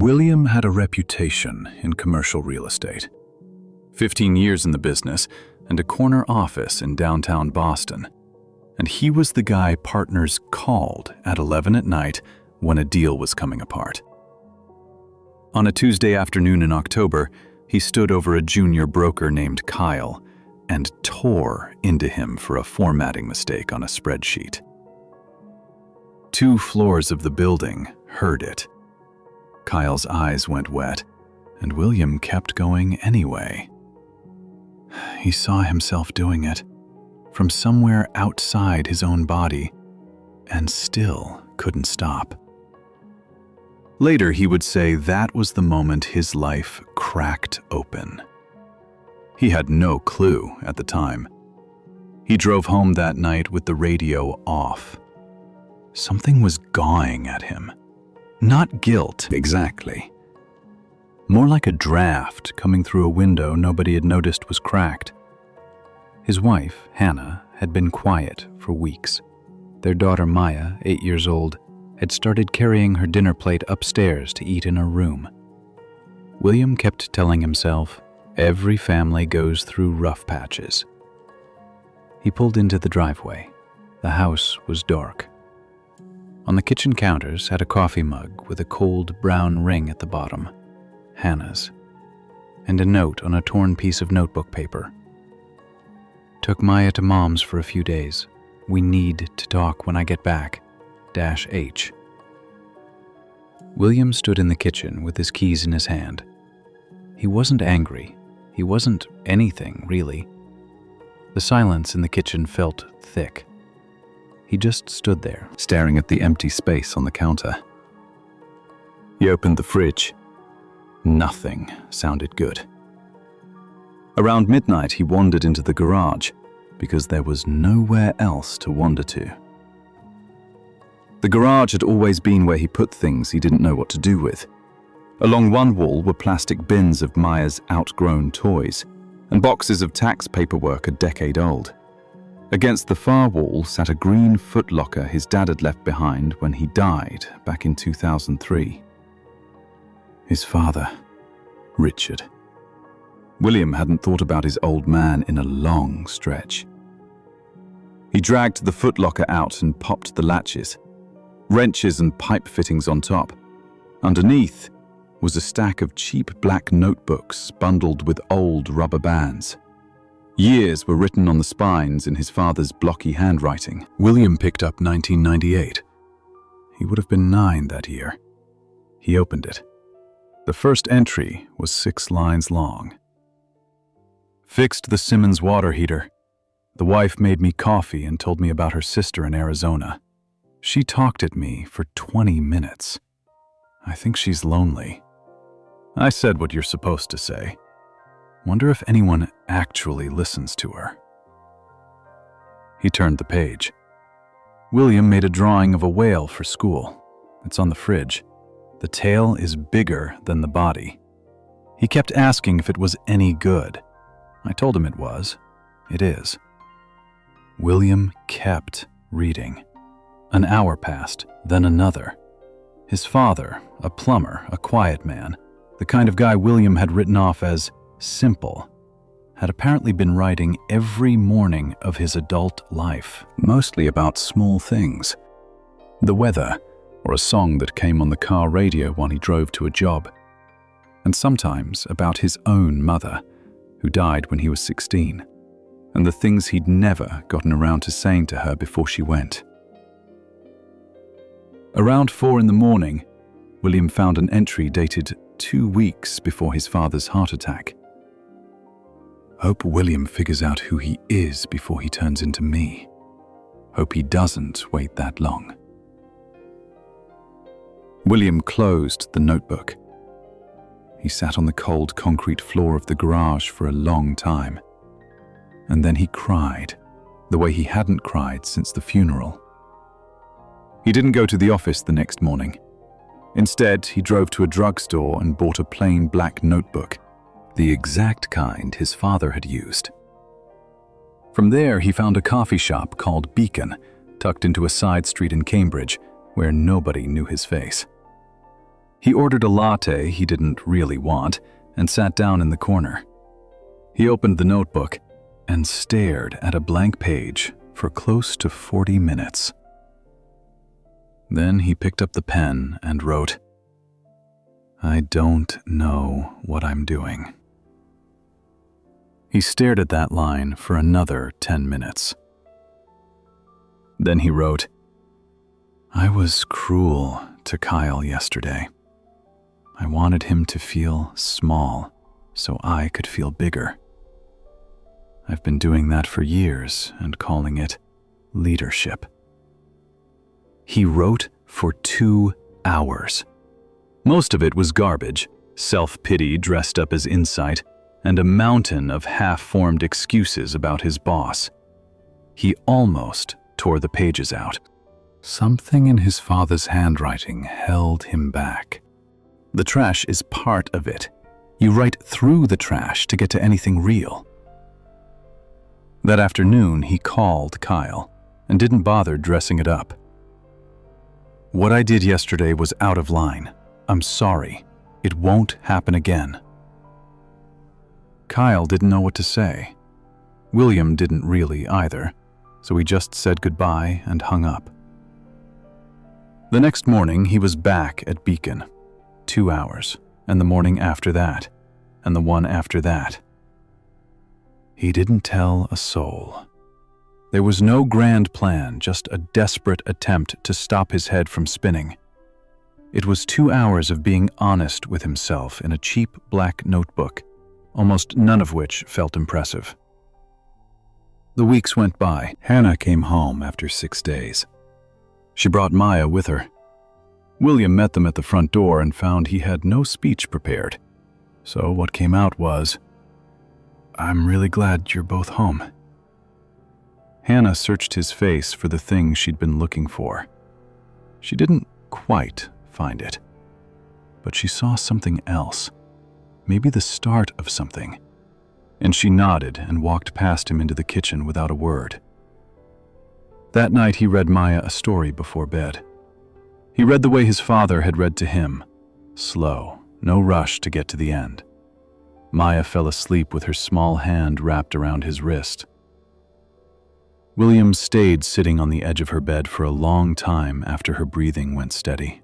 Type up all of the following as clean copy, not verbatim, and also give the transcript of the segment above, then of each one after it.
William had a reputation in commercial real estate. 15 years in the business and a corner office in downtown Boston. And he was the guy partners called at 11 at night when a deal was coming apart. On a Tuesday afternoon in October, he stood over a junior broker named Kyle and tore into him for a formatting mistake on a spreadsheet. 2 floors of the building heard it. Kyle's eyes went wet, and William kept going anyway. He saw himself doing it from somewhere outside his own body and still couldn't stop. Later, he would say that was the moment his life cracked open. He had no clue at the time. He drove home that night with the radio off. Something was gawing at him. Not guilt, exactly. More like a draft coming through a window nobody had noticed was cracked. His wife, Hannah, had been quiet for weeks. Their daughter, Maya, 8 years old, had started carrying her dinner plate upstairs to eat in her room. William kept telling himself, every family goes through rough patches. He pulled into the driveway. The house was dark. On the kitchen counter sat a coffee mug with a cold brown ring at the bottom, Hannah's, and a note on a torn piece of notebook paper. Took Maya to Mom's for a few days. We need to talk when I get back. -H. William stood in the kitchen with his keys in his hand. He wasn't angry. He wasn't anything, really. The silence in the kitchen felt thick. He just stood there, staring at the empty space on the counter. He opened the fridge. Nothing sounded good. Around midnight, he wandered into the garage because there was nowhere else to wander to. The garage had always been where he put things he didn't know what to do with. Along one wall were plastic bins of Maya's outgrown toys and boxes of tax paperwork a decade old. Against the far wall sat a green Footlocker his dad had left behind when he died back in 2003. His father, Richard. William hadn't thought about his old man in a long stretch. He dragged the Footlocker out and popped the latches. Wrenches and pipe fittings on top. Underneath was a stack of cheap black notebooks bundled with old rubber bands. Years were written on the spines in his father's blocky handwriting. William picked up 1998. He would have been 9 that year. He opened it. The first entry was 6 lines long. Fixed the Simmons water heater. The wife made me coffee and told me about her sister in Arizona. She talked at me for 20 minutes. I think she's lonely. I said what you're supposed to say. Wonder if anyone actually listens to her. He turned the page. William made a drawing of a whale for school. It's on the fridge. The tail is bigger than the body. He kept asking if it was any good. I told him it was. It is. William kept reading. An hour passed, then another. His father, a plumber, a quiet man, the kind of guy William had written off as simple, had apparently been writing every morning of his adult life, mostly about small things. The weather, or a song that came on the car radio while he drove to a job, and sometimes about his own mother, who died when he was 16, and the things he'd never gotten around to saying to her before she went. Around 4 in the morning, William found an entry dated 2 weeks before his father's heart attack. Hope William figures out who he is before he turns into me. Hope he doesn't wait that long. William closed the notebook. He sat on the cold concrete floor of the garage for a long time. And then he cried, the way he hadn't cried since the funeral. He didn't go to the office the next morning. Instead, he drove to a drugstore and bought a plain black notebook, the exact kind his father had used. From there, he found a coffee shop called Beacon, tucked into a side street in Cambridge, where nobody knew his face. He ordered a latte he didn't really want and sat down in the corner. He opened the notebook and stared at a blank page for close to 40 minutes. Then he picked up the pen and wrote, "I don't know what I'm doing." He stared at that line for another 10 minutes. Then he wrote, "I was cruel to Kyle yesterday. I wanted him to feel small so I could feel bigger. I've been doing that for years and calling it leadership." He wrote for 2 hours. Most of it was garbage, self-pity dressed up as insight, and a mountain of half-formed excuses about his boss. He almost tore the pages out. Something in his father's handwriting held him back. The trash is part of it. You write through the trash to get to anything real. That afternoon, he called Kyle and didn't bother dressing it up. "What I did yesterday was out of line. I'm sorry. It won't happen again." Kyle didn't know what to say. William didn't really either, so he just said goodbye and hung up. The next morning, he was back at Beacon. 2 hours, and the morning after that, and the one after that. He didn't tell a soul. There was no grand plan, just a desperate attempt to stop his head from spinning. It was 2 hours of being honest with himself in a cheap black notebook, almost none of which felt impressive. The weeks went by. Hannah came home after 6 days. She brought Maya with her. William met them at the front door and found he had no speech prepared. So what came out was, "I'm really glad you're both home." Hannah searched his face for the thing she'd been looking for. She didn't quite find it, but she saw something else, maybe the start of something, and she nodded and walked past him into the kitchen without a word. That night he read Maya a story before bed. He read the way his father had read to him, slow, no rush to get to the end. Maya fell asleep with her small hand wrapped around his wrist. William stayed sitting on the edge of her bed for a long time after her breathing went steady.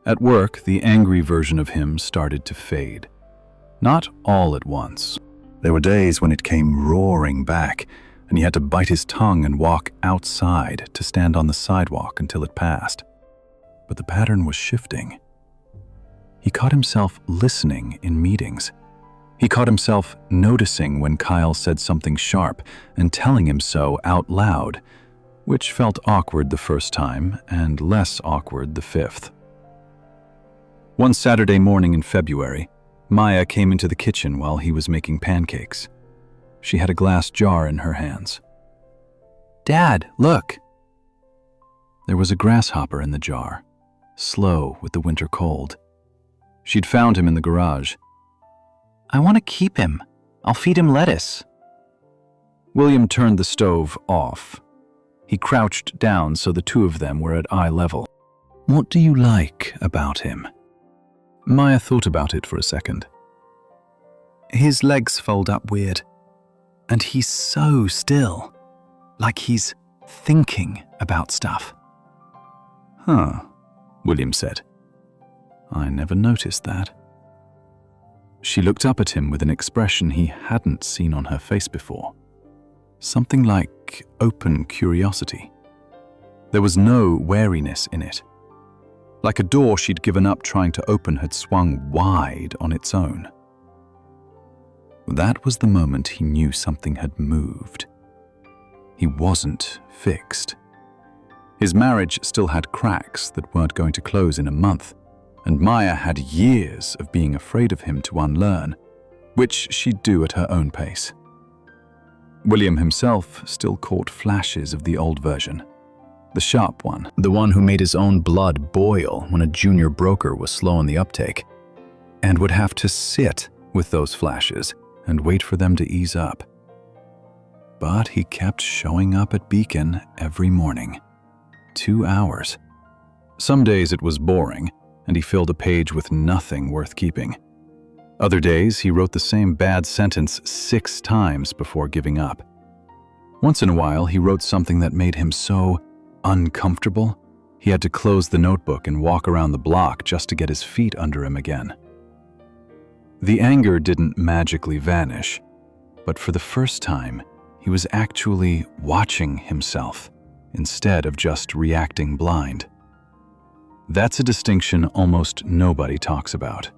At work, the angry version of him started to fade. Not all at once. There were days when it came roaring back, and he had to bite his tongue and walk outside to stand on the sidewalk until it passed. But the pattern was shifting. He caught himself listening in meetings. He caught himself noticing when Kyle said something sharp and telling him so out loud, which felt awkward the first time and less awkward the fifth. One Saturday morning in February, Maya came into the kitchen while he was making pancakes. She had a glass jar in her hands. "Dad, look!" There was a grasshopper in the jar, slow with the winter cold. She'd found him in the garage. "I want to keep him. I'll feed him lettuce." William turned the stove off. He crouched down so the two of them were at eye level. "What do you like about him?" Maya thought about it for a second. "His legs fold up weird, and he's so still, like he's thinking about stuff." "Huh," William said. "I never noticed that." She looked up at him with an expression he hadn't seen on her face before. Something like open curiosity. There was no wariness in it. Like a door she'd given up trying to open had swung wide on its own. That was the moment he knew something had moved. He wasn't fixed. His marriage still had cracks that weren't going to close in a month, and Maya had years of being afraid of him to unlearn, which she'd do at her own pace. William himself still caught flashes of the old version. The sharp one, the one who made his own blood boil when a junior broker was slow on the uptake, and would have to sit with those flashes and wait for them to ease up. But he kept showing up at Beacon every morning. 2 hours. Some days it was boring, and he filled a page with nothing worth keeping. Other days, he wrote the same bad sentence 6 times before giving up. Once in a while, he wrote something that made him so uncomfortable, he had to close the notebook and walk around the block just to get his feet under him again. The anger didn't magically vanish, but for the first time, he was actually watching himself instead of just reacting blind. That's a distinction almost nobody talks about.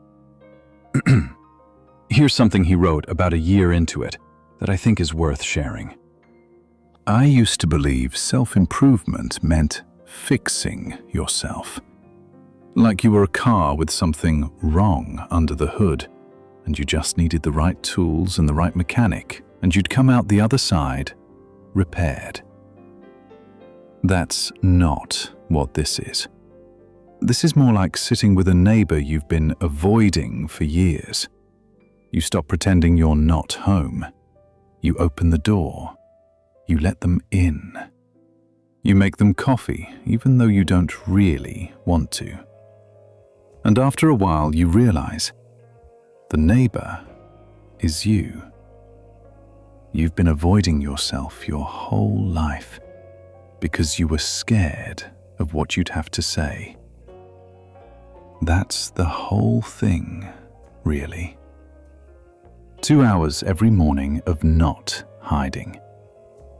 Here's something he wrote about a year into it that I think is worth sharing. I used to believe self-improvement meant fixing yourself. Like you were a car with something wrong under the hood, and you just needed the right tools and the right mechanic, and you'd come out the other side repaired. That's not what this is. This is more like sitting with a neighbor you've been avoiding for years. You stop pretending you're not home. You open the door. You let them in. You make them coffee, even though you don't really want to. And after a while, you realize the neighbor is you. You've been avoiding yourself your whole life because you were scared of what you'd have to say. That's the whole thing, really. 2 hours every morning of not hiding.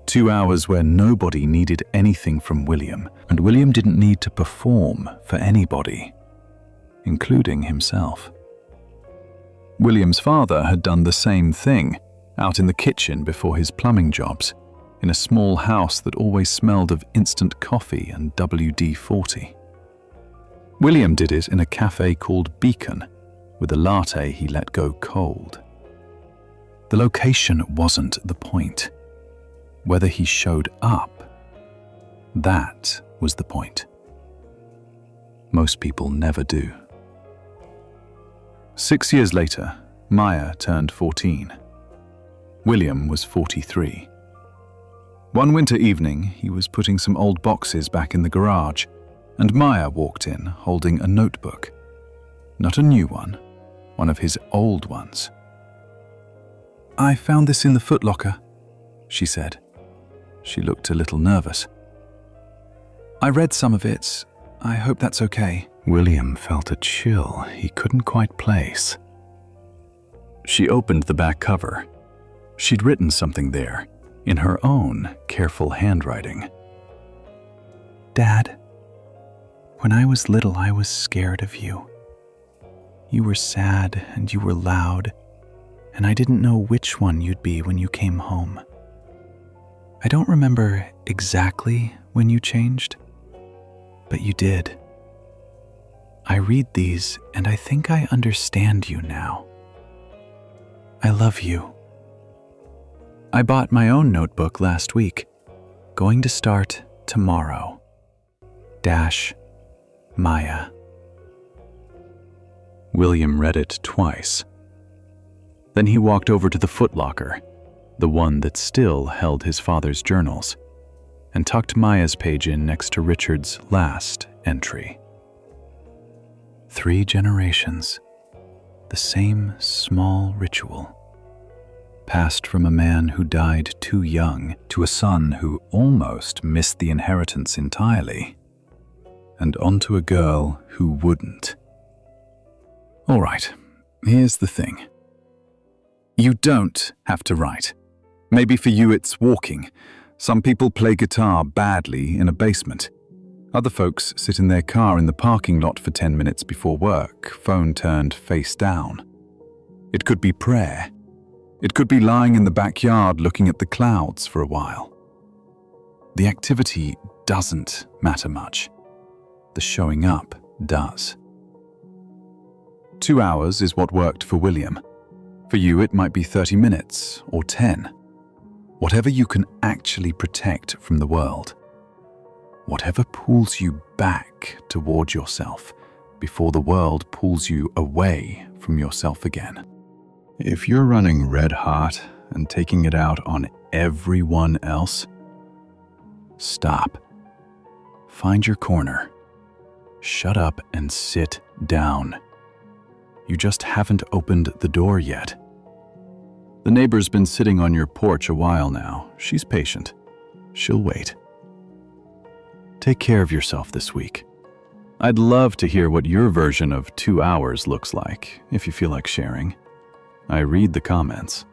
2 hours where nobody needed anything from William, and William didn't need to perform for anybody, including himself. William's father had done the same thing, out in the kitchen before his plumbing jobs, in a small house that always smelled of instant coffee and WD-40. William did it in a cafe called Beacon, with a latte he let go cold. The location wasn't the point. Whether he showed up, that was the point. Most people never do. 6 years later, Maya turned 14. William was 43. One winter evening, he was putting some old boxes back in the garage, and Maya walked in holding a notebook. Not a new one of his old ones. "I found this in the Footlocker," she said. She looked a little nervous. "I read some of it. I hope that's okay." William felt a chill he couldn't quite place. She opened the back cover. She'd written something there, in her own careful handwriting. "Dad, when I was little, I was scared of you. You were sad and you were loud, and I didn't know which one you'd be when you came home. I don't remember exactly when you changed, but you did. I read these and I think I understand you now. I love you. I bought my own notebook last week, going to start tomorrow. Maya." William read it twice. Then he walked over to the Footlocker, the one that still held his father's journals, and tucked Maya's page in next to Richard's last entry. 3 generations, the same small ritual, passed from a man who died too young to a son who almost missed the inheritance entirely, and onto a girl who wouldn't. All right, here's the thing. You don't have to write. Maybe for you it's walking. Some people play guitar badly in a basement. Other folks sit in their car in the parking lot for 10 minutes before work, phone turned face down. It could be prayer. It could be lying in the backyard looking at the clouds for a while. The activity doesn't matter much. The showing up does. 2 hours is what worked for William. For you, it might be 30 minutes or 10. Whatever you can actually protect from the world. Whatever pulls you back toward yourself before the world pulls you away from yourself again. If you're running red hot and taking it out on everyone else, stop. Find your corner. Shut up and sit down. You just haven't opened the door yet. The neighbor's been sitting on your porch a while now. She's patient. She'll wait. Take care of yourself this week. I'd love to hear what your version of 2 hours looks like, if you feel like sharing. I read the comments.